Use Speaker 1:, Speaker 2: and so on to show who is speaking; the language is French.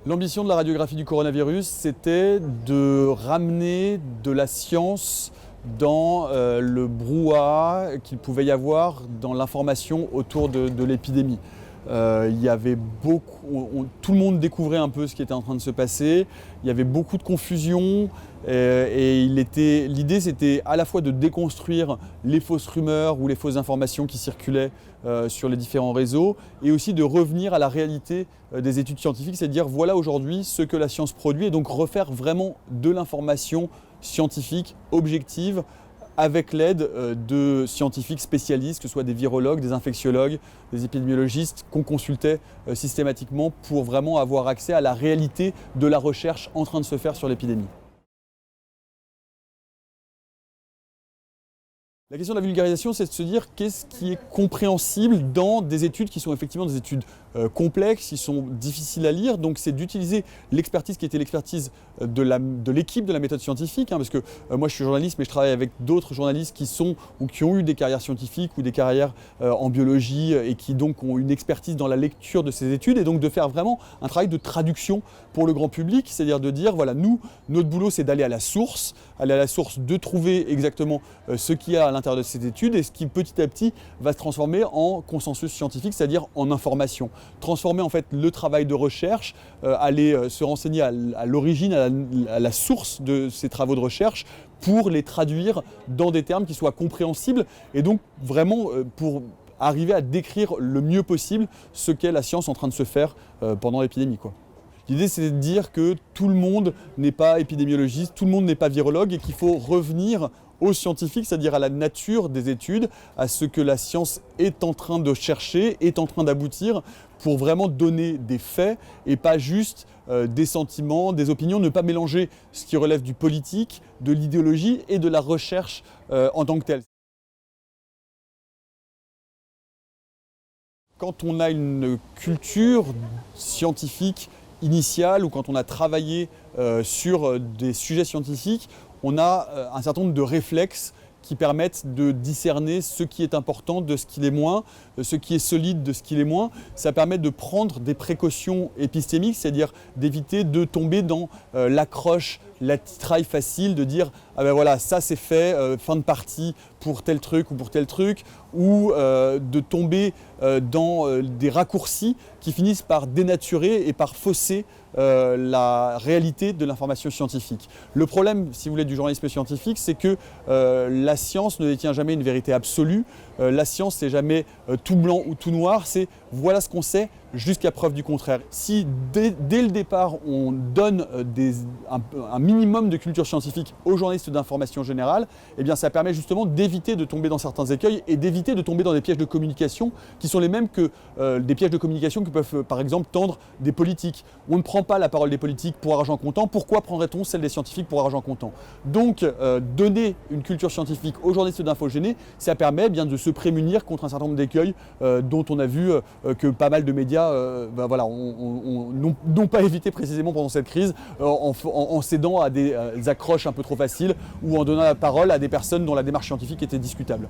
Speaker 1: L'ambition de la radiographie du coronavirus, c'était de ramener de la science dans le brouhaha qu'il pouvait y avoir dans l'information autour de l'épidémie. Il y avait tout le monde découvrait un peu ce qui était en train de se passer, il y avait beaucoup de confusion et l'idée c'était à la fois de déconstruire les fausses rumeurs ou les fausses informations qui circulaient sur les différents réseaux et aussi de revenir à la réalité des études scientifiques, c'est à dire voilà aujourd'hui ce que la science produit et donc refaire vraiment de l'information scientifique, objective, avec l'aide de scientifiques spécialistes, que ce soit des virologues, des infectiologues, des épidémiologistes qu'on consultait systématiquement pour vraiment avoir accès à la réalité de la recherche en train de se faire sur l'épidémie. La question de la vulgarisation, c'est de se dire qu'est-ce qui est compréhensible dans des études qui sont effectivement des études complexes, qui sont difficiles à lire. Donc c'est d'utiliser l'expertise qui était l'expertise de l'équipe de la méthode scientifique, parce que moi je suis journaliste, mais je travaille avec d'autres journalistes qui sont ou qui ont eu des carrières scientifiques ou des carrières en biologie et qui donc ont une expertise dans la lecture de ces études et donc de faire vraiment un travail de traduction pour le grand public, c'est-à-dire de dire voilà, nous, notre boulot c'est d'aller à la source, de trouver exactement ce qu'il y a à l'intérieur de ces études et ce qui petit à petit va se transformer en consensus scientifique, c'est-à-dire en information. Transformer en fait le travail de recherche, aller se renseigner à l'origine, à la source de ces travaux de recherche pour les traduire dans des termes qui soient compréhensibles et donc vraiment pour arriver à décrire le mieux possible ce qu'est la science en train de se faire pendant l'épidémie, quoi. L'idée, c'est de dire que tout le monde n'est pas épidémiologiste, tout le monde n'est pas virologue et qu'il faut revenir aux scientifiques, c'est-à-dire à la nature des études, à ce que la science est en train de chercher, est en train d'aboutir, pour vraiment donner des faits et pas juste des sentiments, des opinions, ne pas mélanger ce qui relève du politique, de l'idéologie et de la recherche en tant que telle. Quand on a une culture scientifique initiale ou quand on a travaillé sur des sujets scientifiques, on a un certain nombre de réflexes qui permettent de discerner ce qui est important de ce qui l'est moins, ce qui est solide de ce qui l'est moins. Ça permet de prendre des précautions épistémiques, c'est-à-dire d'éviter de tomber dans l'accroche, la titraille facile, de dire ah ben voilà, ça c'est fait, fin de partie pour tel truc ou pour tel truc, ou de tomber dans des raccourcis qui finissent par dénaturer et par fausser la réalité de l'information scientifique. Le problème, si vous voulez, du journalisme scientifique, c'est que la science ne détient jamais une vérité absolue. La science, c'est jamais tout blanc ou tout noir, c'est voilà ce qu'on sait jusqu'à preuve du contraire. Si dès le départ, on donne un minimum de culture scientifique aux journalistes d'information générale, eh bien ça permet justement d'éviter de tomber dans certains écueils et d'éviter de tomber dans des pièges de communication qui sont les mêmes que des pièges de communication que peuvent par exemple tendre des politiques. On ne prend pas la parole des politiques pour argent comptant, pourquoi prendrait-on celle des scientifiques pour argent comptant? Donc donner une culture scientifique aux journalistes d'infogénie, ça permet bien de se prémunir contre un certain nombre d'écueils dont on a vu que pas mal de médias n'ont pas évité précisément pendant cette crise en cédant à des accroches un peu trop faciles ou en donnant la parole à des personnes dont la démarche scientifique était discutable.